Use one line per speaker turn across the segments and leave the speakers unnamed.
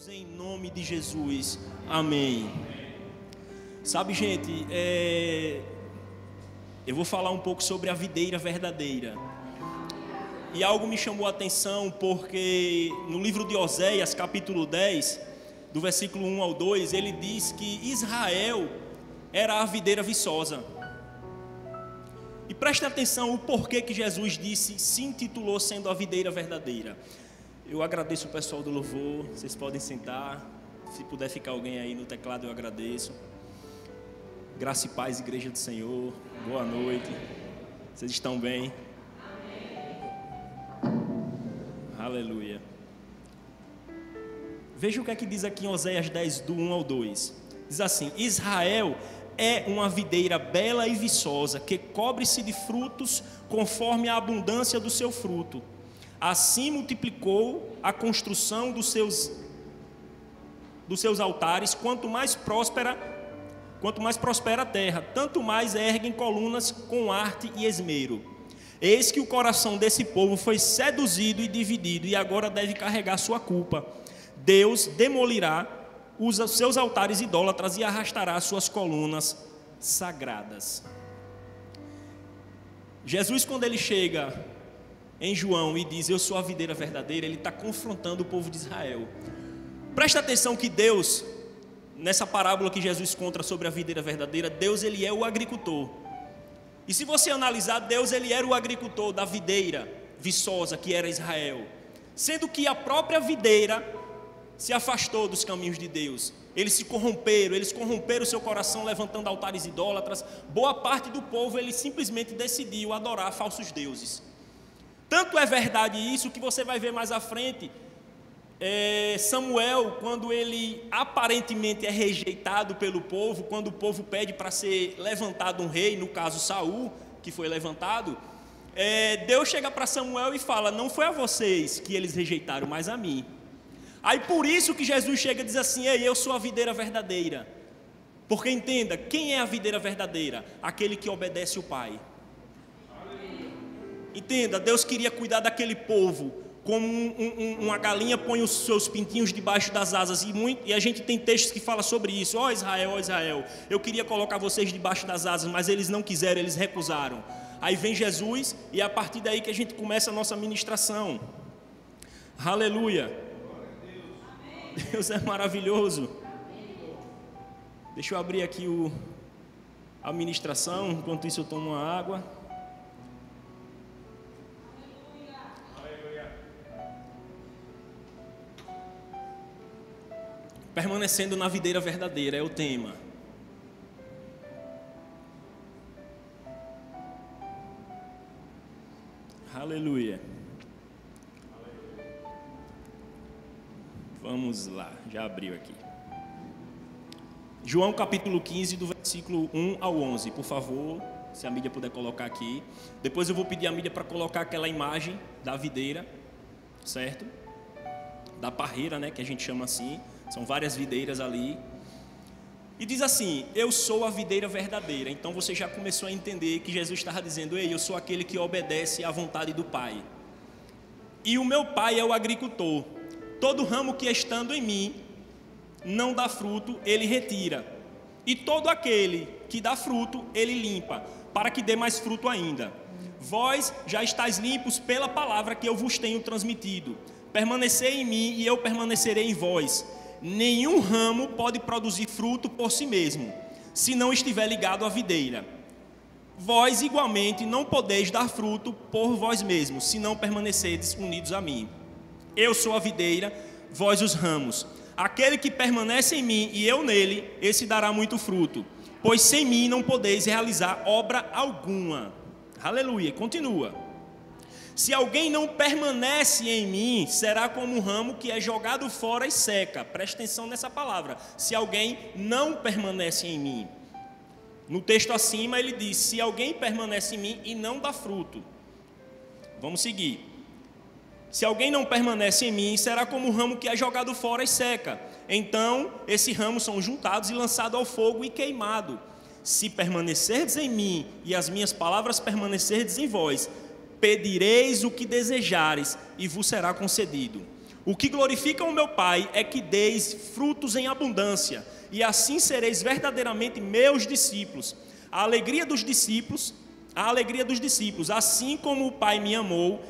juntos em nome de Jesus. Amém. Sabe, gente, eu vou falar um pouco sobre a videira verdadeira. E algo me chamou a atenção porque no livro de Oséias, capítulo 10, do versículo 1 ao 2, ele diz que Israel era a videira viçosa. E preste atenção o porquê que Jesus disse, se intitulou sendo a videira verdadeira. Eu agradeço o pessoal do louvor, vocês podem sentar. Se puder ficar alguém aí no teclado, eu agradeço. Graça e paz, Igreja do Senhor. Boa noite. Vocês estão bem? Aleluia. Veja o que é que diz aqui em Oséias 10, do 1 ao 2. Diz assim: Israel é uma videira bela e viçosa, que cobre-se de frutos conforme a abundância do seu fruto. Assim multiplicou a construção dos seus altares, quanto mais prospera a terra, tanto mais erguem colunas com arte e esmero. Eis que o coração desse povo foi seduzido e dividido, e agora deve carregar sua culpa. Deus demolirá os seus altares idólatras e arrastará suas colunas sagradas. Jesus, quando ele chega em João e diz, eu sou a videira verdadeira, ele está confrontando o povo de Israel. Presta atenção que Deus, nessa parábola que Jesus conta sobre a videira verdadeira, Deus ele é o agricultor. E se você analisar, Deus ele era o agricultor da videira viçosa que era Israel, sendo que a própria videira se afastou dos caminhos de Deus. Eles corromperam o seu coração levantando altares idólatras. Boa parte do povo ele simplesmente decidiu adorar falsos deuses. Tanto é verdade isso que você vai ver mais à frente, Samuel, quando ele aparentemente é rejeitado pelo povo, quando o povo pede para ser levantado um rei, no caso Saul, que foi levantado, Deus chega para Samuel e fala, não foi a vocês que eles rejeitaram, mas a mim. Aí por isso que Jesus chega e diz assim, ei, eu sou a videira verdadeira. Porque entenda, quem é a videira verdadeira? Aquele que obedece o Pai. Entenda, Deus queria cuidar daquele povo como uma galinha põe os seus pintinhos debaixo das asas, e a gente tem textos que falam sobre isso. Ó Israel, eu queria colocar vocês debaixo das asas, mas eles não quiseram, eles recusaram. Aí vem Jesus e é a partir daí que a gente começa a nossa ministração. Aleluia. Deus é maravilhoso. Deixa eu abrir aqui a ministração, enquanto isso eu tomo uma água. Permanecendo na videira verdadeira é o tema. Aleluia. Vamos lá, já abriu aqui. João capítulo 15, do versículo 1 ao 11, por favor, se a mídia puder colocar aqui. Depois eu vou pedir à mídia para colocar aquela imagem da videira, certo? Da parreira, né, que a gente chama assim. São várias videiras ali. E diz assim, eu sou a videira verdadeira. Então você já começou a entender que Jesus estava dizendo, ei, eu sou aquele que obedece à vontade do Pai. E o meu Pai é o agricultor. Todo ramo que estando em mim não dá fruto, ele retira. E todo aquele que dá fruto, ele limpa, para que dê mais fruto ainda. Vós já estáis limpos pela palavra que eu vos tenho transmitido. Permanecei em mim e eu permanecerei em vós. Nenhum ramo pode produzir fruto por si mesmo, se não estiver ligado à videira. Vós igualmente não podeis dar fruto por vós mesmos, se não permanecerdes unidos a mim. Eu sou a videira, vós os ramos. Aquele que permanece em mim e eu nele, esse dará muito fruto, pois sem mim não podeis realizar obra alguma. Aleluia, continua. Se alguém não permanece em mim, será como um ramo que é jogado fora e seca. Preste atenção nessa palavra. Se alguém não permanece em mim. No texto acima ele diz, se alguém permanece em mim e não dá fruto. Vamos seguir. Se alguém não permanece em mim, será como um ramo que é jogado fora e seca. Então, esses ramos são juntados e lançados ao fogo e queimados. Se permanecerdes em mim e as minhas palavras permanecerdes em vós, pedireis o que desejares e vos será concedido. O que glorifica o meu Pai é que deis frutos em abundância, e assim sereis verdadeiramente meus discípulos. A alegria dos discípulos, assim como o Pai me amou,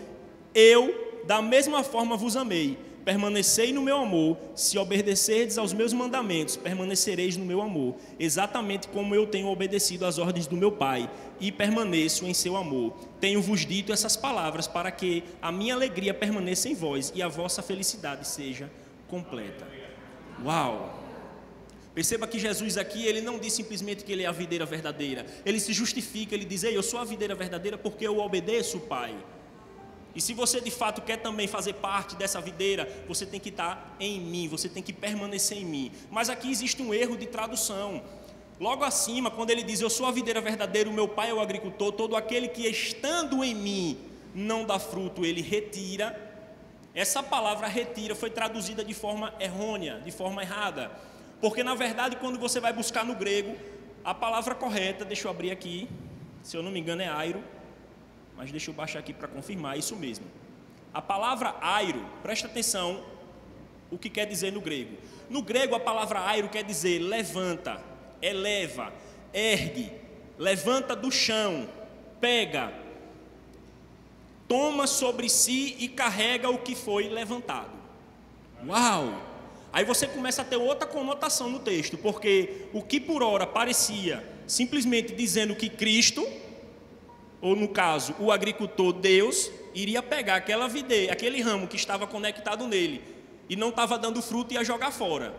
eu da mesma forma vos amei. Permanecei no meu amor. Se obedecerdes aos meus mandamentos, permanecereis no meu amor, exatamente como eu tenho obedecido às ordens do meu Pai, e permaneço em seu amor. Tenho-vos dito essas palavras para que a minha alegria permaneça em vós e a vossa felicidade seja completa. Uau! Perceba que Jesus aqui, ele não diz simplesmente que ele é a videira verdadeira. Ele se justifica, ele diz: ei, eu sou a videira verdadeira porque eu obedeço o Pai. E se você de fato quer também fazer parte dessa videira, você tem que estar em mim, você tem que permanecer em mim. Mas aqui existe um erro de tradução. Logo acima, quando ele diz: eu sou a videira verdadeira, o meu Pai é o agricultor, todo aquele que estando em mim não dá fruto, ele retira. Essa palavra retira foi traduzida de forma errônea, de forma errada. Porque na verdade, quando você vai buscar no grego, a palavra correta, deixa eu abrir aqui, se eu não me engano é airo, mas deixa eu baixar aqui para confirmar, isso mesmo. A palavra airo, presta atenção o que quer dizer no grego. No grego a palavra airo quer dizer levanta, eleva, ergue, levanta do chão, pega, toma sobre si e carrega o que foi levantado. Uau! Aí você começa a ter outra conotação no texto, porque o que por ora parecia simplesmente dizendo que Cristo, ou no caso, o agricultor Deus, iria pegar aquela videira, aquele ramo que estava conectado nele e não estava dando fruto e ia jogar fora.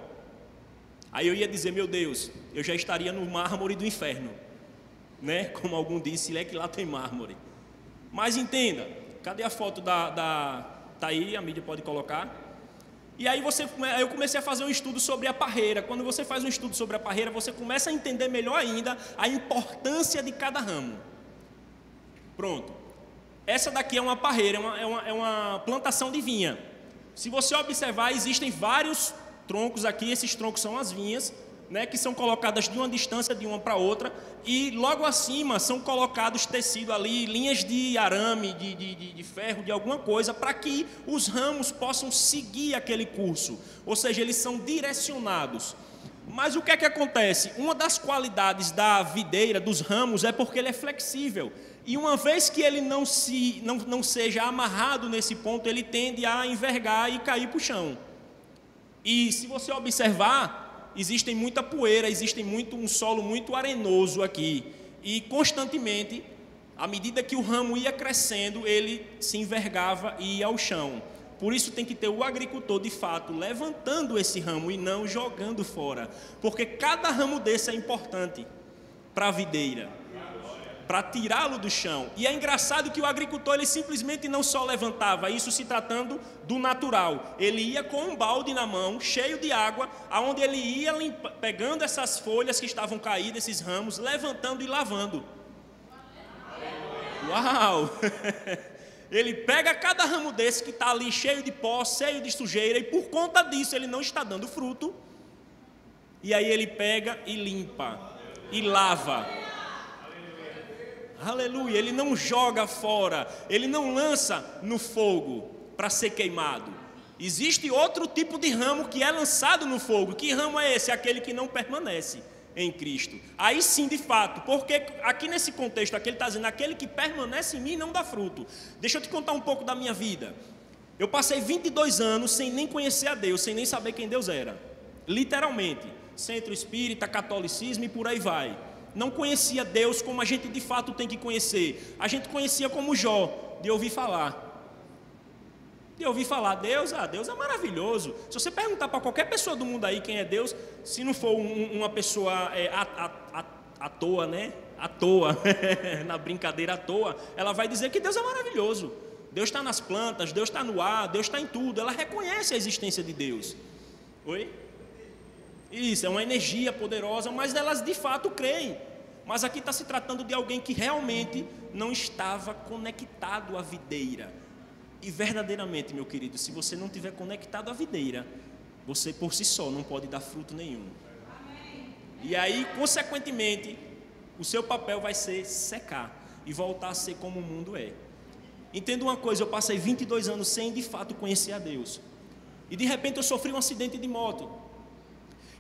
Aí eu ia dizer: meu Deus, eu já estaria no mármore do inferno, né? Como algum disse, é que lá tem mármore. Mas entenda, cadê a foto tá aí, a mídia pode colocar. E aí eu comecei a fazer um estudo sobre a parreira. Quando você faz um estudo sobre a parreira, você começa a entender melhor ainda a importância de cada ramo. Pronto. Essa daqui é uma parreira, é uma plantação de vinha. Se você observar, existem vários troncos aqui. Esses troncos são as vinhas, né, que são colocadas de uma distância de uma para outra. E logo acima são colocados tecido ali, linhas de arame, de ferro, de alguma coisa, para que os ramos possam seguir aquele curso. Ou seja, eles são direcionados. Mas o que é que acontece? Uma das qualidades da videira, dos ramos, é porque ele é flexível. E uma vez que ele não seja amarrado nesse ponto, ele tende a envergar e cair para o chão. E se você observar, existe muita poeira, um solo muito arenoso aqui. E constantemente, à medida que o ramo ia crescendo, ele se envergava e ia ao chão. Por isso tem que ter o agricultor, de fato, levantando esse ramo e não jogando fora. Porque cada ramo desse é importante para a videira, para tirá-lo do chão. E é engraçado que o agricultor, ele simplesmente não só levantava, isso se tratando do natural. Ele ia com um balde na mão, cheio de água, aonde ele ia pegando essas folhas que estavam caídas, esses ramos, levantando e lavando. Uau! Ele pega cada ramo desse que está ali cheio de pó, cheio de sujeira, e por conta disso ele não está dando fruto. E aí ele pega e limpa, e lava. Aleluia! Ele não joga fora, ele não lança no fogo para ser queimado. Existe outro tipo de ramo que é lançado no fogo. Que ramo é esse? Aquele que não permanece em Cristo. Aí sim, de fato, porque aqui nesse contexto, aqui ele está dizendo: aquele que permanece em mim não dá fruto. Deixa eu te contar um pouco da minha vida. Eu passei 22 anos sem nem conhecer a Deus, sem nem saber quem Deus era. Literalmente, centro espírita, catolicismo e por aí vai. Não conhecia Deus como a gente de fato tem que conhecer. A gente conhecia como Jó, de ouvir falar. Deus é maravilhoso. Se você perguntar para qualquer pessoa do mundo aí quem é Deus, se não for uma pessoa à toa, né? À toa, na brincadeira à toa, ela vai dizer que Deus é maravilhoso. Deus está nas plantas, Deus está no ar, Deus está em tudo. Ela reconhece a existência de Deus. Oi? Isso, é uma energia poderosa, mas elas de fato creem. Mas aqui está se tratando de alguém que realmente não estava conectado à videira. E verdadeiramente, meu querido, se você não estiver conectado à videira, você por si só não pode dar fruto nenhum. E aí, consequentemente, o seu papel vai ser secar e voltar a ser como o mundo é. Entenda uma coisa, eu passei 22 anos sem de fato conhecer a Deus. E de repente eu sofri um acidente de moto.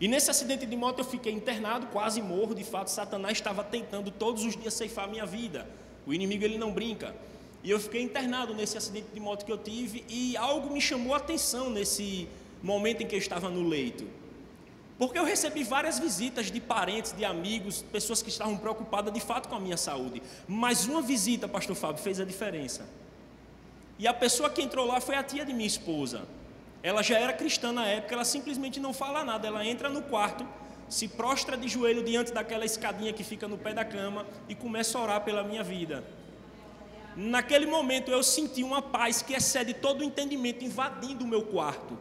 E nesse acidente de moto eu fiquei internado, quase morro. De fato, Satanás estava tentando todos os dias ceifar a minha vida. O inimigo, ele não brinca. E eu fiquei internado nesse acidente de moto que eu tive, e algo me chamou a atenção nesse momento em que eu estava no leito. Porque eu recebi várias visitas de parentes, de amigos, pessoas que estavam preocupadas de fato com a minha saúde. Mas uma visita, pastor Fábio, fez a diferença. E a pessoa que entrou lá foi a tia de minha esposa. Ela já era cristã na época, ela simplesmente não fala nada. Ela entra no quarto, se prostra de joelho diante daquela escadinha que fica no pé da cama e começa a orar pela minha vida. Naquele momento eu senti uma paz que excede todo o entendimento invadindo o meu quarto.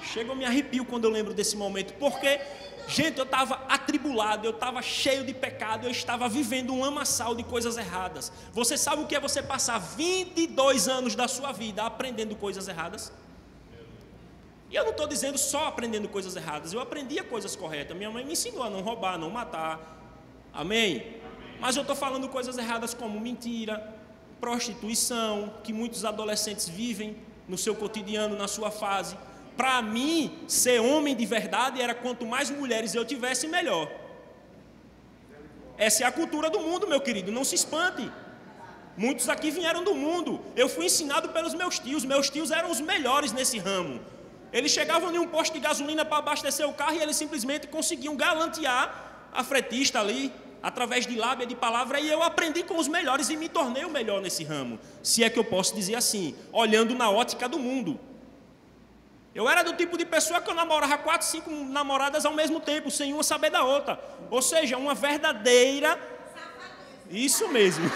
Chega, eu me arrepio quando eu lembro desse momento, porque, gente, eu estava atribulado, eu estava cheio de pecado, eu estava vivendo um lamaçal de coisas erradas. Você sabe o que é você passar 22 anos da sua vida aprendendo coisas erradas? E eu não estou dizendo só aprendendo coisas erradas, eu aprendia coisas corretas. Minha mãe me ensinou a não roubar, não matar. Amém? Mas eu estou falando coisas erradas como mentira, prostituição, que muitos adolescentes vivem no seu cotidiano, na sua fase. Para mim, ser homem de verdade era quanto mais mulheres eu tivesse, melhor. Essa é a cultura do mundo, meu querido, não se espante. Muitos aqui vieram do mundo. Eu fui ensinado pelos meus tios eram os melhores nesse ramo. Eles chegavam em um posto de gasolina para abastecer o carro e eles simplesmente conseguiam galantear a fretista ali, através de lábia, de palavra, e eu aprendi com os melhores e me tornei o melhor nesse ramo, se é que eu posso dizer assim, olhando na ótica do mundo. Eu era do tipo de pessoa que eu namorava 4, 5 namoradas ao mesmo tempo, sem uma saber da outra, ou seja, uma verdadeira... Isso mesmo.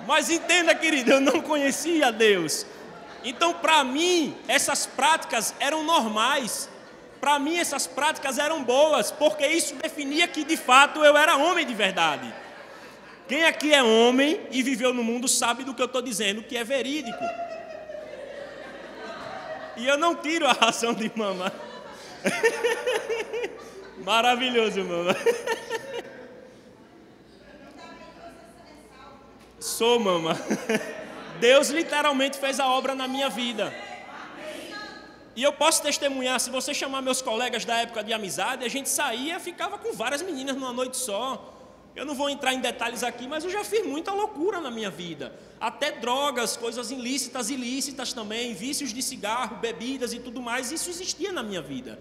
Mas entenda, querido, eu não conhecia Deus. Então, para mim, essas práticas eram normais. Para mim, essas práticas eram boas, porque isso definia que, de fato, eu era homem de verdade. Quem aqui é homem e viveu no mundo sabe do que eu estou dizendo, que é verídico. E eu não tiro a ração de mama. Maravilhoso, mama. Sou, mama. Deus literalmente fez a obra na minha vida. E eu posso testemunhar, se você chamar meus colegas da época de amizade, a gente saía, ficava com várias meninas numa noite só. Eu não vou entrar em detalhes aqui, mas eu já fiz muita loucura na minha vida. Até drogas, coisas ilícitas também, vícios de cigarro, bebidas e tudo mais, isso existia na minha vida.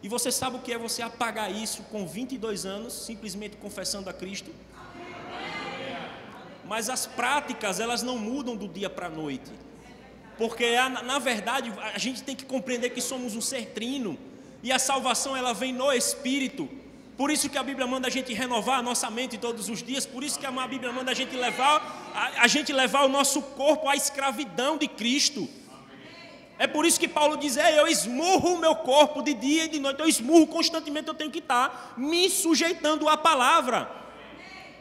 E você sabe o que é você apagar isso com 22 anos, simplesmente confessando a Cristo? Mas as práticas, elas não mudam do dia para a noite. Porque, na verdade, a gente tem que compreender que somos um ser trino. E a salvação, ela vem no Espírito. Por isso que a Bíblia manda a gente renovar a nossa mente todos os dias. Por isso que a Bíblia manda a gente levar o nosso corpo à escravidão de Cristo. É por isso que Paulo diz, eu esmurro o meu corpo de dia e de noite. Eu esmurro constantemente, eu tenho que estar me sujeitando à palavra.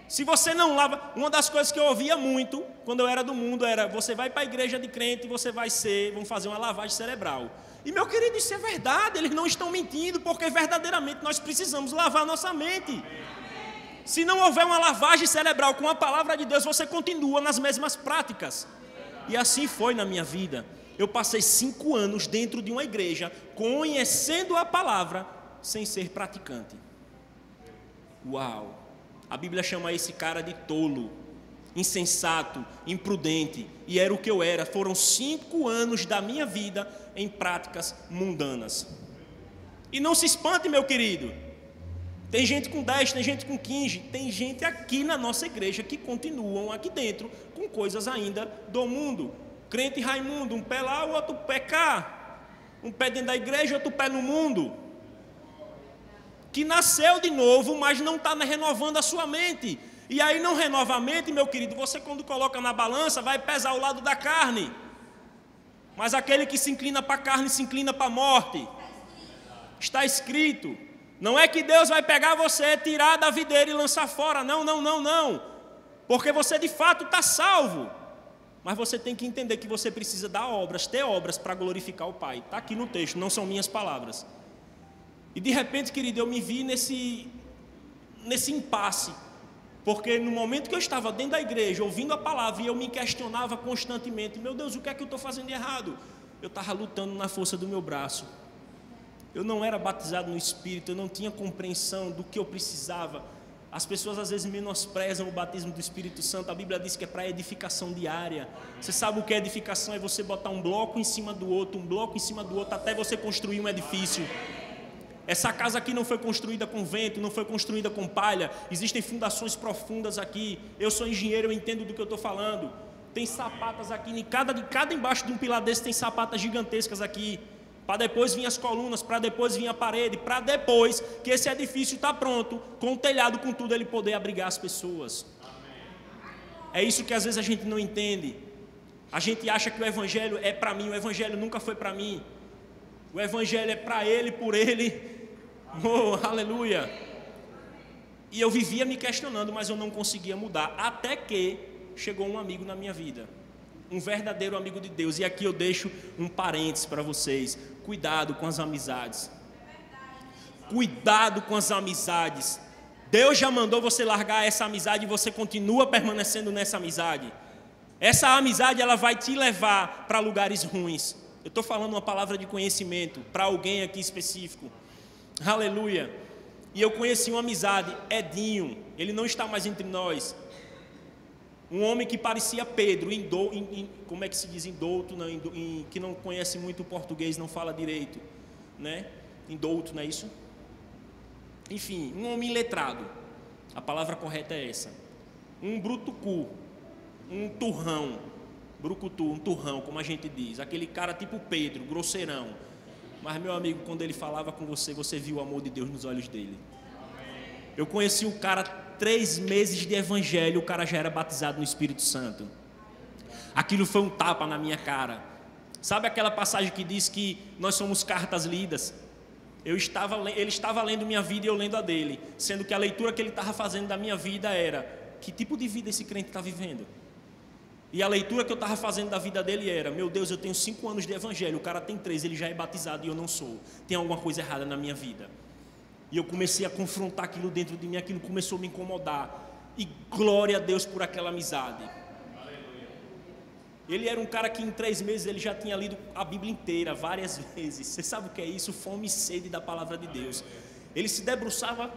Se você não lava, uma das coisas que eu ouvia muito, quando eu era do mundo, era, você vai para a igreja de crente e você vão fazer uma lavagem cerebral. E, meu querido, isso é verdade, eles não estão mentindo, porque verdadeiramente nós precisamos lavar nossa mente. Se não houver uma lavagem cerebral com a palavra de Deus, você continua nas mesmas práticas. E assim foi na minha vida. Eu passei 5 anos dentro de uma igreja, conhecendo a palavra, sem ser praticante. Uau! A Bíblia chama esse cara de tolo, insensato, imprudente. E era o que eu era. Foram 5 anos da minha vida em práticas mundanas. E não se espante, meu querido. Tem gente com 10, tem gente com 15. Tem gente aqui na nossa igreja que continuam aqui dentro com coisas ainda do mundo. Crente Raimundo, um pé lá, o outro pé cá. Um pé dentro da igreja, outro pé no mundo. Que nasceu de novo, mas não está renovando a sua mente. E aí não renova a mente, meu querido, você quando coloca na balança, vai pesar o lado da carne. Mas aquele que se inclina para a carne, se inclina para a morte. Está escrito. Não é que Deus vai pegar você, tirar da videira e lançar fora. Não, não, não, não. Porque você de fato está salvo. Mas você tem que entender que você precisa dar obras, ter obras para glorificar o Pai. Está aqui no texto, não são minhas palavras. E de repente, querido, eu me vi nesse impasse. Porque no momento que eu estava dentro da igreja, ouvindo a palavra, e eu me questionava constantemente, meu Deus, o que é que eu estou fazendo de errado? Eu estava lutando na força do meu braço. Eu não era batizado no Espírito, eu não tinha compreensão do que eu precisava. As pessoas às vezes menosprezam o batismo do Espírito Santo. A Bíblia diz que é para edificação diária. Você sabe o que é edificação? É você botar um bloco em cima do outro, um bloco em cima do outro, até você construir um edifício. Essa casa aqui não foi construída com vento, não foi construída com palha. Existem fundações profundas aqui. Eu sou engenheiro, eu entendo do que eu estou falando. Tem sapatas aqui, de cada embaixo de um pilar desse tem sapatas gigantescas aqui. Para depois vir as colunas, para depois vir a parede, para depois que esse edifício está pronto, com o telhado, com tudo, ele poder abrigar as pessoas. É isso que às vezes a gente não entende. A gente acha que o Evangelho é para mim, o Evangelho nunca foi para mim. O Evangelho é para ele, por ele. Oh, aleluia. E eu vivia me questionando, mas eu não conseguia mudar, até que chegou um amigo na minha vida, um verdadeiro amigo de Deus. E aqui eu deixo um parênteses para vocês: cuidado com as amizades. Cuidado com as amizades. Deus já mandou você largar essa amizade e você continua permanecendo nessa amizade. Essa amizade, ela vai te levar para lugares ruins. Eu estou falando uma palavra de conhecimento para alguém aqui específico. Aleluia. E eu conheci uma amizade, Edinho, ele não está mais entre nós. Um homem que parecia Pedro, como é que se diz indouto, não, que não conhece muito o português, não fala direito, né? Indouto, não é isso? Enfim, um homem iletrado, a palavra correta é essa. Um brutucu, um turrão, brucutu, um turrão, como a gente diz, aquele cara tipo Pedro, grosseirão. Mas, meu amigo, quando ele falava com você, você viu o amor de Deus nos olhos dele. Eu conheci o cara 3 meses de evangelho, o cara já era batizado no Espírito Santo. Aquilo foi um tapa na minha cara. Sabe aquela passagem que diz que nós somos cartas lidas? Ele estava lendo minha vida e eu lendo a dele, sendo que a leitura que ele estava fazendo da minha vida era: que tipo de vida esse crente está vivendo? E a leitura que eu estava fazendo da vida dele era: meu Deus, eu tenho 5 anos de evangelho, o cara tem 3, ele já é batizado e eu não sou. Tem alguma coisa errada na minha vida. E eu comecei a confrontar aquilo dentro de mim, aquilo começou a me incomodar. E glória a Deus por aquela amizade. Ele era um cara que em 3 meses ele já tinha lido a Bíblia inteira, várias vezes. Você sabe o que é isso? Fome e sede da palavra de Deus. Ele se debruçava...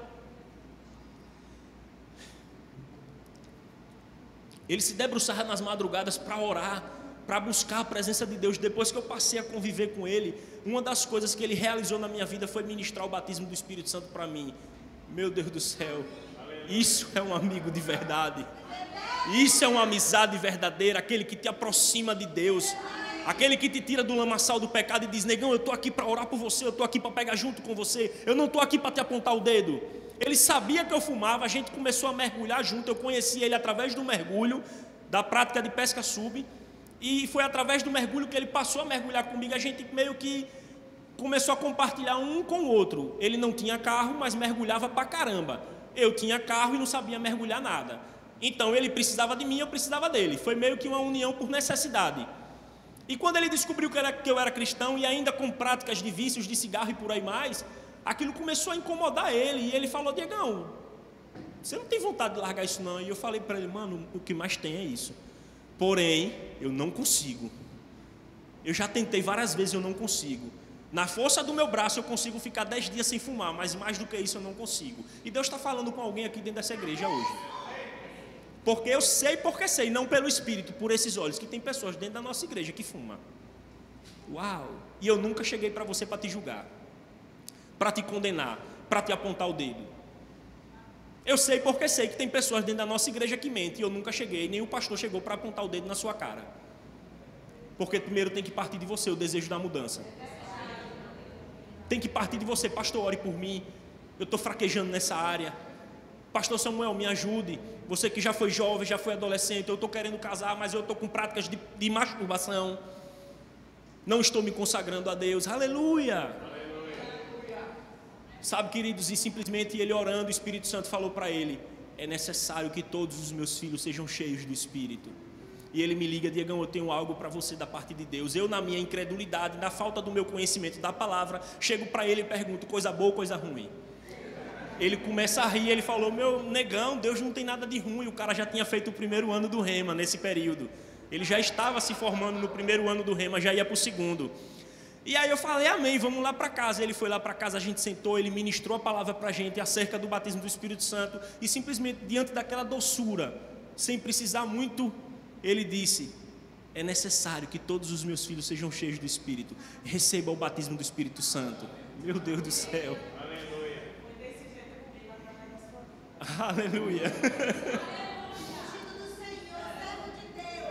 Ele se debruçava nas madrugadas para orar, para buscar a presença de Deus. Depois que eu passei a conviver com ele, uma das coisas que ele realizou na minha vida foi ministrar o batismo do Espírito Santo para mim. Meu Deus do céu, isso é um amigo de verdade. Isso é uma amizade verdadeira, aquele que te aproxima de Deus, aquele que te tira do lamaçal do pecado e diz: negão, eu estou aqui para orar por você, eu estou aqui para pegar junto com você, eu não estou aqui para te apontar o dedo. Ele sabia que eu fumava, a gente começou a mergulhar junto. Eu conheci ele através do mergulho, da prática de pesca sub, e foi através do mergulho que ele passou a mergulhar comigo. A gente meio que começou a compartilhar um com o outro. Ele não tinha carro, mas mergulhava pra caramba. Eu tinha carro e não sabia mergulhar nada. Então ele precisava de mim, eu precisava dele. Foi meio que uma união por necessidade. E quando ele descobriu que eu era cristão, e ainda com práticas de vícios, de cigarro e por aí mais, aquilo começou a incomodar ele. E ele falou: Diegão, você não tem vontade de largar isso não? E eu falei para ele: mano, o que mais tem é isso. Porém, eu não consigo. Eu já tentei várias vezes, eu não consigo. Na força do meu braço eu consigo ficar 10 dias sem fumar, mas mais do que isso eu não consigo. E Deus está falando com alguém aqui dentro dessa igreja hoje. Porque eu sei, porque sei, não pelo Espírito, por esses olhos, que tem pessoas dentro da nossa igreja que fumam. Uau! E eu nunca cheguei para você para te julgar, para te condenar, para te apontar o dedo. Eu sei porque sei que tem pessoas dentro da nossa igreja que mentem, e eu nunca cheguei, nem o pastor chegou para apontar o dedo na sua cara. Porque primeiro tem que partir de você o desejo da mudança. Tem que partir de você: pastor, ore por mim, eu estou fraquejando nessa área. Pastor Samuel, me ajude. Você que já foi jovem, já foi adolescente, eu estou querendo casar, mas eu estou com práticas de masturbação. Não estou me consagrando a Deus. Aleluia! Sabe, queridos, e simplesmente ele orando, o Espírito Santo falou para ele: é necessário que todos os meus filhos sejam cheios do Espírito. E ele me liga: Diegão, eu tenho algo para você da parte de Deus. Eu, na minha incredulidade, na falta do meu conhecimento da palavra, chego para ele e pergunto: coisa boa ou coisa ruim? Ele começa a rir, ele falou, meu negão, Deus não tem nada de ruim. O cara já tinha feito o primeiro ano do Rema nesse período. Ele já estava se formando no primeiro ano do Rema, já ia para o segundo. E aí eu falei, amém, vamos lá para casa. Ele foi lá para casa, a gente sentou, ele ministrou a palavra para a gente acerca do batismo do Espírito Santo. E simplesmente diante daquela doçura, sem precisar muito, ele disse, é necessário que todos os meus filhos sejam cheios do Espírito. Receba o batismo do Espírito Santo. Meu Deus do céu. Aleluia.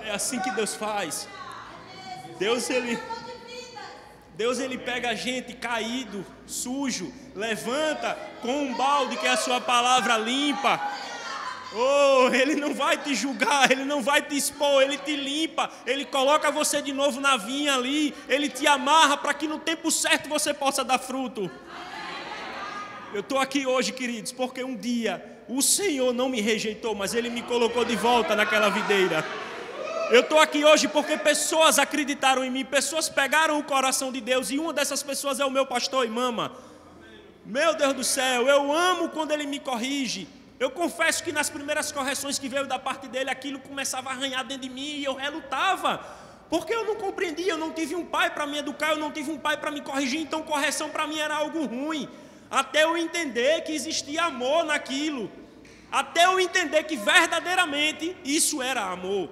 É assim que Deus faz. Deus ele pega a gente caído, sujo, levanta com um balde que é a sua palavra limpa. Oh, Ele não vai te julgar, Ele não vai te expor, Ele te limpa, Ele coloca você de novo na vinha ali, Ele te amarra para que no tempo certo você possa dar fruto. Eu estou aqui hoje, queridos, porque um dia o Senhor não me rejeitou, mas Ele me colocou de volta naquela videira. Eu estou aqui hoje porque pessoas acreditaram em mim, pessoas pegaram o coração de Deus, e uma dessas pessoas é o meu pastor Imama. Meu Deus do céu, eu amo quando ele me corrige. Eu confesso que nas primeiras correções que veio da parte dele, aquilo começava a arranhar dentro de mim e eu relutava, porque eu não compreendia, eu não tive um pai para me educar, eu não tive um pai para me corrigir, então correção para mim era algo ruim, até eu entender que existia amor naquilo, até eu entender que verdadeiramente isso era amor.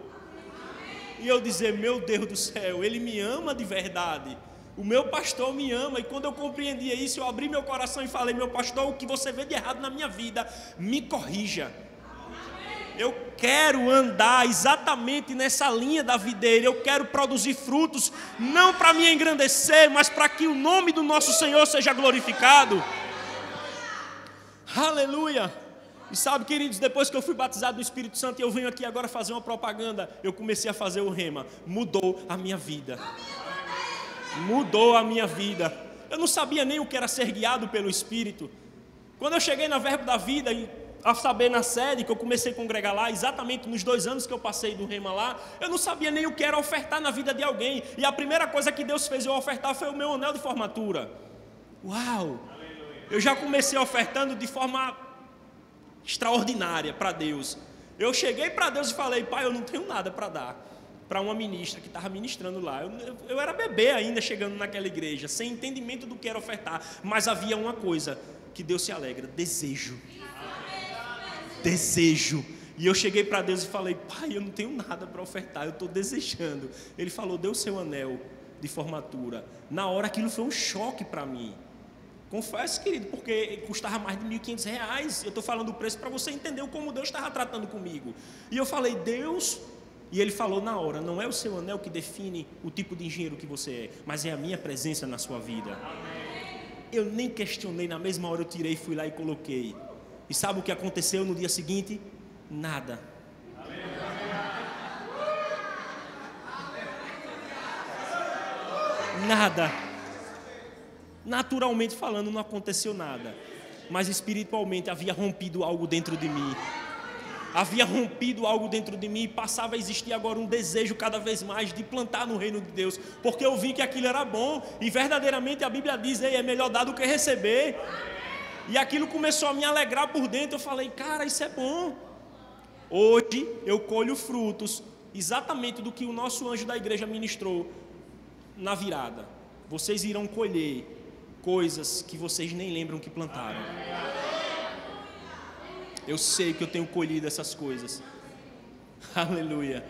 E eu dizer, meu Deus do céu, Ele me ama de verdade. O meu pastor me ama. E quando eu compreendia isso, eu abri meu coração e falei, meu pastor, o que você vê de errado na minha vida, me corrija. Eu quero andar exatamente nessa linha da videira. Eu quero produzir frutos, não para me engrandecer, mas para que o nome do nosso Senhor seja glorificado. Aleluia. E sabe, queridos, depois que eu fui batizado no Espírito Santo e eu venho aqui agora fazer uma propaganda, eu comecei a fazer o Rema. Mudou a minha vida. Mudou a minha vida. Eu não sabia nem o que era ser guiado pelo Espírito. Quando eu cheguei na Verbo da Vida, a saber na sede, que eu comecei a congregar lá, exatamente nos 2 anos que eu passei do Rema lá, eu não sabia nem o que era ofertar na vida de alguém. E a primeira coisa que Deus fez eu ofertar foi o meu anel de formatura. Uau! Eu já comecei ofertando de forma extraordinária para Deus. Eu cheguei para Deus e falei, pai, eu não tenho nada para dar para uma ministra que estava ministrando lá. Eu era bebê ainda chegando naquela igreja, sem entendimento do que era ofertar, mas havia uma coisa que Deus se alegra, desejo. Desejo. E eu cheguei para Deus e falei, pai, eu não tenho nada para ofertar, eu estou desejando. Ele falou, dê o seu anel de formatura. Na hora aquilo foi um choque para mim. Confesso, querido, porque custava mais de R$1.500. Eu estou falando o preço para você entender como Deus estava tratando comigo. E eu falei, Deus... E Ele falou na hora, não é o seu anel que define o tipo de engenheiro que você é, mas é a minha presença na sua vida. Eu nem questionei, na mesma hora eu tirei, fui lá e coloquei. E sabe o que aconteceu no dia seguinte? Nada. Nada. Naturalmente falando, não aconteceu nada, mas espiritualmente havia rompido algo dentro de mim. Havia rompido algo dentro de mim e passava a existir agora um desejo cada vez mais de plantar no reino de Deus, porque eu vi que aquilo era bom e verdadeiramente a Bíblia diz, é melhor dar do que receber. E aquilo começou a me alegrar por dentro. Eu falei, cara, isso é bom. Hoje eu colho frutos exatamente do que o nosso anjo da igreja ministrou na virada. Vocês irão colher coisas que vocês nem lembram que plantaram. Eu sei que eu tenho colhido essas coisas. Aleluia.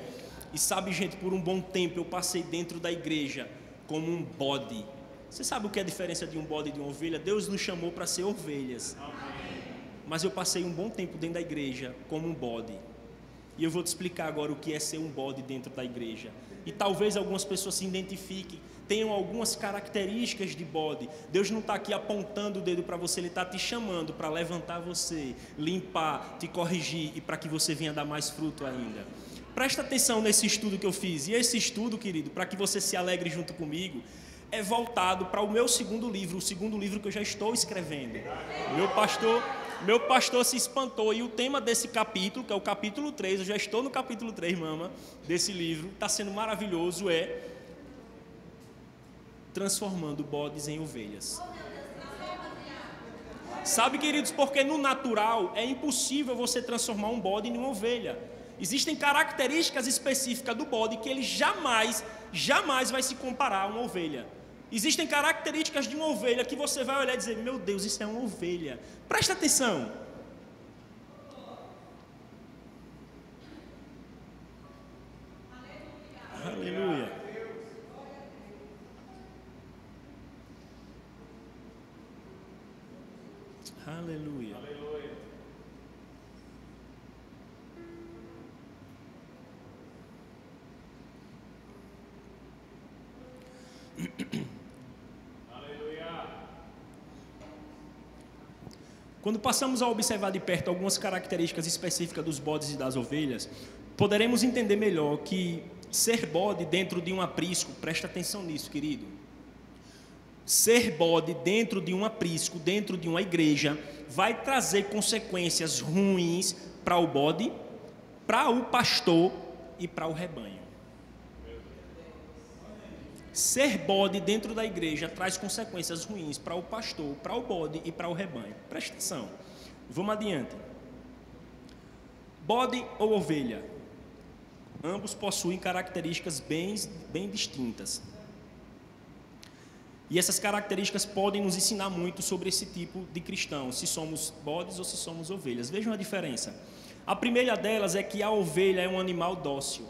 E sabe, gente, por um bom tempo eu passei dentro da igreja como um bode. Você sabe o que é a diferença de um bode e de uma ovelha? Deus nos chamou para ser ovelhas. Mas eu passei um bom tempo dentro da igreja como um bode. E eu vou te explicar agora o que é ser um bode dentro da igreja. E talvez algumas pessoas se identifiquem, tenham algumas características de bode. Deus não está aqui apontando o dedo para você, Ele está te chamando para levantar você, limpar, te corrigir e para que você venha dar mais fruto ainda. Presta atenção nesse estudo que eu fiz. E esse estudo, querido, para que você se alegre junto comigo, é voltado para o meu segundo livro, o segundo livro que eu já estou escrevendo. Meu pastor se espantou, e o tema desse capítulo, que é o capítulo 3, eu já estou no capítulo 3, mama, desse livro, está sendo maravilhoso, é transformando bodes em ovelhas. Sabe, queridos, porque no natural é impossível você transformar um bode em uma ovelha. Existem características específicas do bode que ele jamais vai se comparar a uma ovelha. Existem características de uma ovelha que você vai olhar e dizer: meu Deus, isso é uma ovelha. Presta atenção. Aleluia. Aleluia. Aleluia. Quando passamos a observar de perto algumas características específicas dos bodes e das ovelhas, poderemos entender melhor que ser bode dentro de um aprisco, presta atenção nisso, querido. Ser bode dentro de um aprisco, dentro de uma igreja, vai trazer consequências ruins para o bode, para o pastor e para o rebanho. Ser bode dentro da igreja traz consequências ruins para o pastor, para o bode e para o rebanho. Presta atenção. Vamos adiante. Bode ou ovelha? Ambos possuem características bem distintas. E essas características podem nos ensinar muito sobre esse tipo de cristão, se somos bodes ou se somos ovelhas. Vejam a diferença. A primeira delas é que a ovelha é um animal dócil.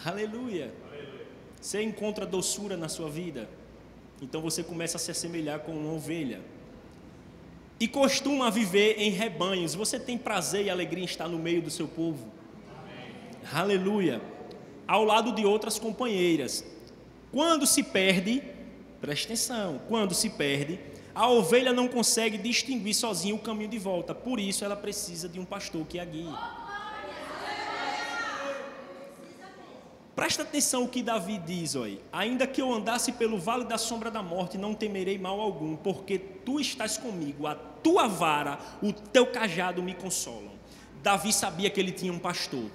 Aleluia. Você encontra doçura na sua vida, então você começa a se assemelhar com uma ovelha. E costuma viver em rebanhos. Você tem prazer e alegria em estar no meio do seu povo. Amém. Aleluia. Ao lado de outras companheiras. Quando se perde, preste atenção, quando se perde, a ovelha não consegue distinguir sozinha o caminho de volta. Por isso ela precisa de um pastor que a guie. Presta atenção o que Davi diz, olha. Ainda que eu andasse pelo vale da sombra da morte, não temerei mal algum, porque tu estás comigo, a tua vara, o teu cajado me consolam. Davi sabia que ele tinha um pastor.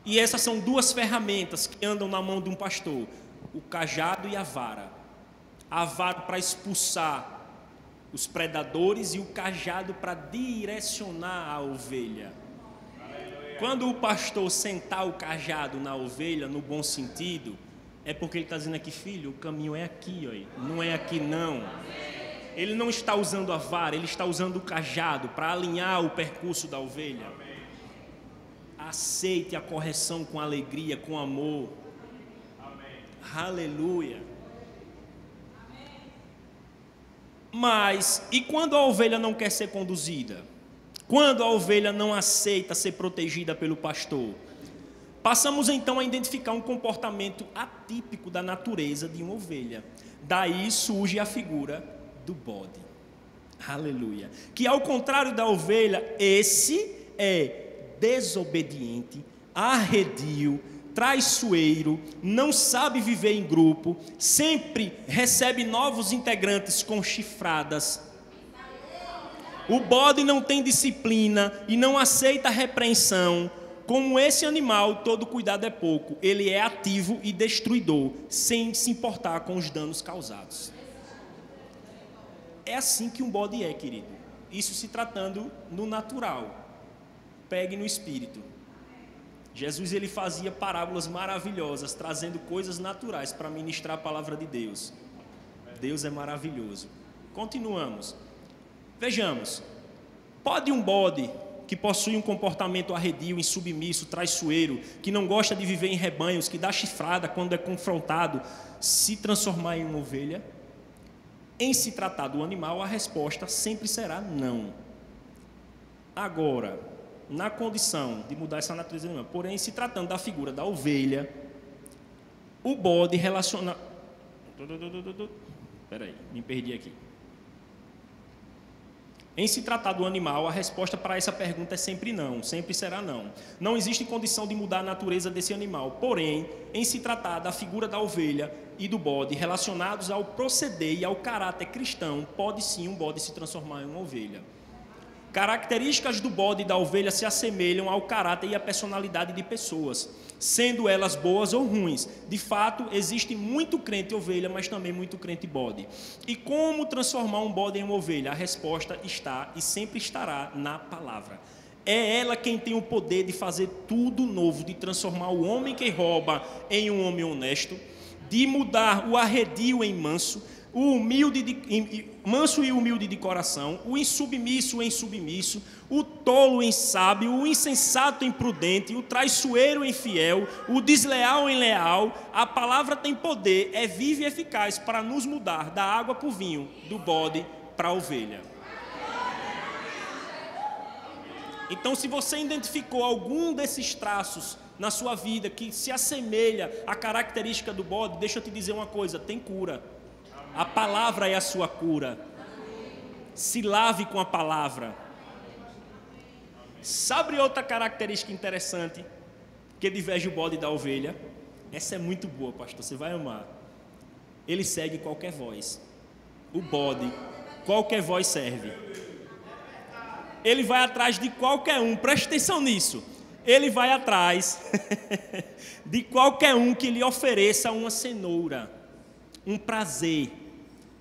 E essas são duas ferramentas que andam na mão de um pastor: o cajado e a vara. A vara para expulsar os predadores e o cajado para direcionar a ovelha. Quando o pastor sentar o cajado na ovelha, no bom sentido, é porque ele está dizendo aqui: filho, o caminho é aqui, ó, não é aqui não. Ele não está usando a vara, ele está usando o cajado para alinhar o percurso da ovelha. Aceite a correção com alegria, com amor. Aleluia. Mas, e quando a ovelha não quer ser conduzida? Quando a ovelha não aceita ser protegida pelo pastor? Passamos então a identificar um comportamento atípico da natureza de uma ovelha. Daí surge a figura do bode. Aleluia. Que ao contrário da ovelha, esse é desobediente, arredio, traiçoeiro, não sabe viver em grupo, sempre recebe novos integrantes com chifradas. O bode não tem disciplina e não aceita repreensão. Como esse animal, todo cuidado é pouco. Ele é ativo e destruidor, sem se importar com os danos causados. É assim que um bode é, querido. Isso se tratando no natural. Pegue no espírito. Jesus, ele fazia parábolas maravilhosas, trazendo coisas naturais para ministrar a palavra de Deus. Deus é maravilhoso. Continuamos. Vejamos. Pode um bode que possui um comportamento arredio, insubmisso, traiçoeiro, que não gosta de viver em rebanhos, que dá chifrada quando é confrontado, se transformar em uma ovelha? Em se tratar do animal, a resposta sempre será não. Agora, na condição de mudar essa natureza animal, porém, se tratando da figura da ovelha, o bode relaciona... Espera aí, me perdi aqui. Em se tratar do animal, a resposta para essa pergunta é sempre não, sempre será não. Não existe condição de mudar a natureza desse animal. Porém, em se tratar da figura da ovelha e do bode relacionados ao proceder e ao caráter cristão, pode sim um bode se transformar em uma ovelha. Características do bode e da ovelha se assemelham ao caráter e à personalidade de pessoas, sendo elas boas ou ruins. De fato, existe muito crente ovelha, mas também muito crente bode. E como transformar um bode em uma ovelha? A resposta está e sempre estará na palavra. É ela quem tem o poder de fazer tudo novo, de transformar o homem que rouba em um homem honesto, de mudar o arredio em manso, o manso e humilde de coração, o insubmisso em submisso, o tolo em sábio, o insensato em prudente, o traiçoeiro em fiel, o desleal em leal. A palavra tem poder, é viva e eficaz para nos mudar da água para o vinho, do bode para a ovelha. Então, se você identificou algum desses traços na sua vida que se assemelha à característica do bode, deixa eu te dizer uma coisa, tem cura. A palavra é a sua cura. Se lave com a palavra. Sabe outra característica interessante que diverge o bode da ovelha? Essa é muito boa, pastor, você vai amar. Ele segue qualquer voz. O bode, qualquer voz serve. Ele vai atrás de qualquer um, preste atenção nisso. Ele vai atrás de qualquer um que lhe ofereça uma cenoura, um prazer.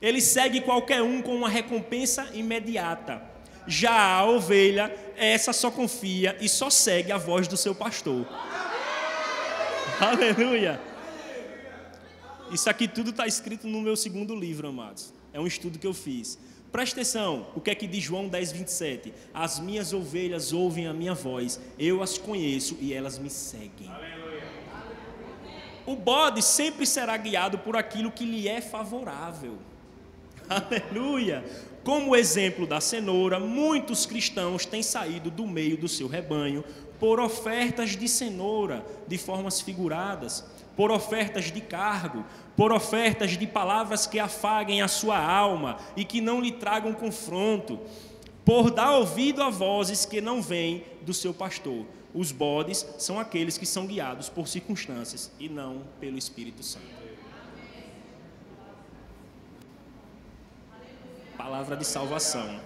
Ele segue qualquer um com uma recompensa imediata. Já a ovelha, essa só confia e só segue a voz do seu pastor. Aleluia! Isso aqui tudo está escrito no meu segundo livro, amados. É um estudo que eu fiz. Preste atenção, o que é que diz João 10:27? As minhas ovelhas ouvem a minha voz, eu as conheço e elas me seguem. Aleluia. O bode sempre será guiado por aquilo que lhe é favorável. Aleluia! Como exemplo da cenoura, muitos cristãos têm saído do meio do seu rebanho por ofertas de cenoura, de formas figuradas, por ofertas de cargo, por ofertas de palavras que afaguem a sua alma e que não lhe tragam confronto, por dar ouvido a vozes que não vêm do seu pastor. Os bodes são aqueles que são guiados por circunstâncias e não pelo Espírito Santo. Palavra de salvação.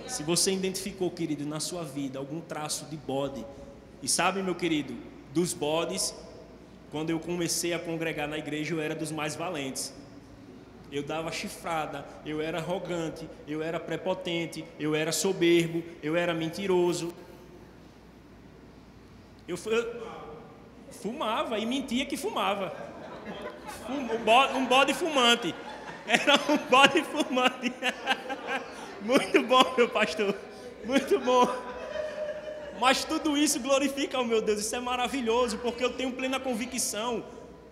Se você identificou, querido, na sua vida algum traço de bode, e sabe, meu querido, dos bodes, quando eu comecei a congregar na igreja, eu era dos mais valentes. Eu dava chifrada, eu era arrogante, eu era prepotente, eu era soberbo, eu era mentiroso. Eu fumava e mentia que fumava. Um bode fumante. Era um bode fumante. Muito bom, meu pastor. Muito bom. Mas tudo isso glorifica ao meu Deus. Isso é maravilhoso, porque eu tenho plena convicção.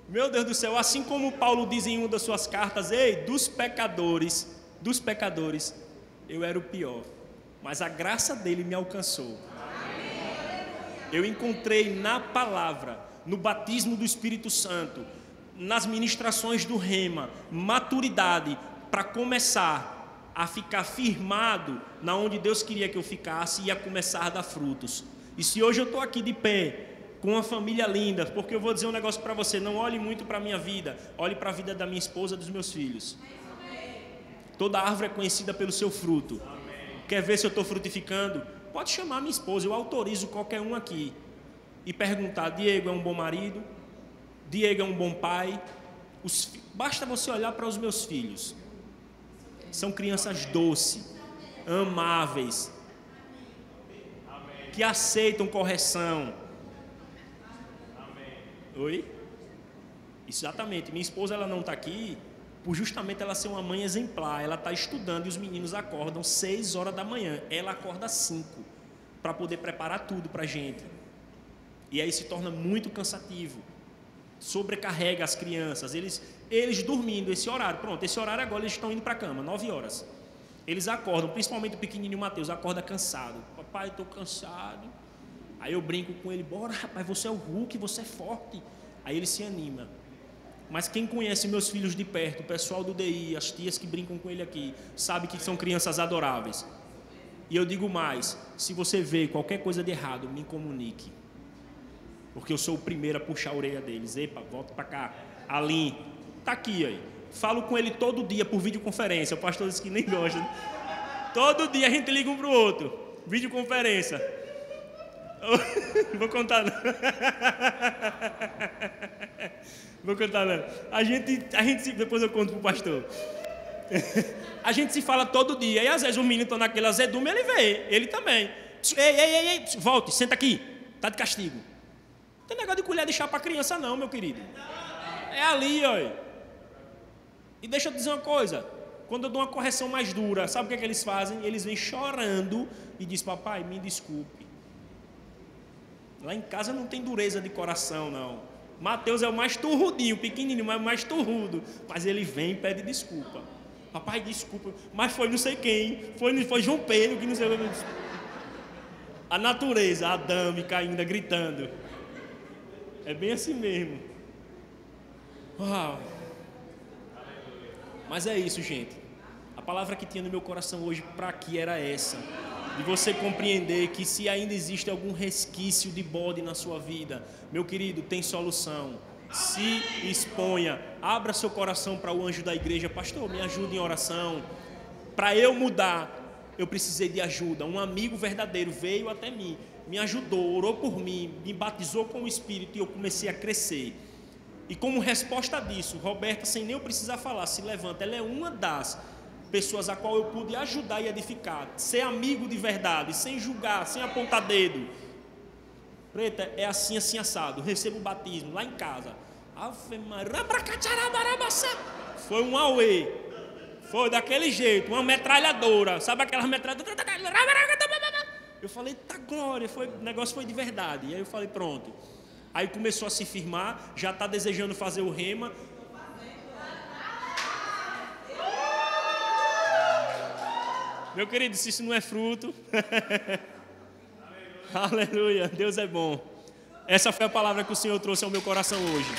Meu Deus do céu, assim como Paulo diz em uma das suas cartas, dos pecadores, eu era o pior. Mas a graça dele me alcançou. Eu encontrei na palavra, no batismo do Espírito Santo, nas ministrações do Rema, maturidade para começar a ficar firmado na onde Deus queria que eu ficasse e a começar a dar frutos. E se hoje eu estou aqui de pé, com uma família linda, porque eu vou dizer um negócio para você, não olhe muito para a minha vida, olhe para a vida da minha esposa e dos meus filhos. Toda árvore é conhecida pelo seu fruto. Quer ver se eu estou frutificando? Pode chamar minha esposa, eu autorizo qualquer um aqui. E perguntar, Diego é um bom marido? Diego é um bom pai? Basta você olhar para os meus filhos. São crianças doces, amáveis, que aceitam correção. Oi? Exatamente. Minha esposa, ela não está aqui por justamente ela ser uma mãe exemplar. Ela está estudando e os meninos acordam 6 horas da manhã. Ela acorda 5 para poder preparar tudo para a gente. E aí se torna muito cansativo. Sobrecarrega as crianças. Eles dormindo esse horário. Pronto, esse horário agora eles estão indo para a cama, 9 horas. Eles acordam, principalmente o pequenininho Mateus, acorda cansado. Papai, estou cansado. Aí eu brinco com ele, bora rapaz, você é o Hulk, você é forte. Aí ele se anima. Mas quem conhece meus filhos de perto, o pessoal do DI, as tias que brincam com ele aqui, sabe que são crianças adoráveis. E eu digo mais, se você vê qualquer coisa de errado, me comunique. Porque eu sou o primeiro a puxar a orelha deles. Epa, volta para cá. Aline, tá aqui aí. Falo com ele todo dia por videoconferência. O pastor disse que nem gosta. Todo dia a gente liga um pro outro. Videoconferência. Vou contar não. Vou contar não. A gente depois eu conto pro pastor. A gente se fala todo dia. E às vezes o menino está naquele azedume, ele vê. Ele também. Ei, volte, senta aqui. Tá de castigo. Não tem negócio de colher de chá para criança não, meu querido. É ali, ó. E deixa eu dizer uma coisa. Quando eu dou uma correção mais dura, sabe o que eles fazem? Eles vêm chorando e dizem, papai, me desculpe. Lá em casa não tem dureza de coração, não. Mateus é o mais turrudinho, pequenininho, mas o mais turrudo. Mas ele vem e pede desculpa. Papai, desculpa, mas foi não sei quem. Foi João Pedro, que não sei o que. A natureza, a adâmica ainda gritando. É bem assim mesmo. Uau. Mas é isso, gente. A palavra que tinha no meu coração hoje para aqui era essa. De você compreender que se ainda existe algum resquício de bode na sua vida, meu querido, tem solução. Se exponha, abra seu coração para o anjo da igreja. Pastor, me ajude em oração. Para eu mudar, eu precisei de ajuda. Um amigo verdadeiro veio até mim, me ajudou, orou por mim, me batizou com o Espírito e eu comecei a crescer. E como resposta disso, Roberta, sem nem eu precisar falar, se levanta. Ela é uma das pessoas a qual eu pude ajudar e edificar. Ser amigo de verdade, sem julgar, sem apontar dedo. Preta, é assim, assim, assado. Recebo o batismo lá em casa. Foi um auê. Foi daquele jeito, uma metralhadora. Sabe aquelas metralhadoras? Eu falei, tá glória. O negócio foi de verdade. E aí eu falei, pronto. Aí começou a se firmar. Já está desejando fazer o rema. Meu querido, se isso não é fruto... Aleluia, Deus é bom. Essa foi a palavra que o Senhor trouxe ao meu coração hoje.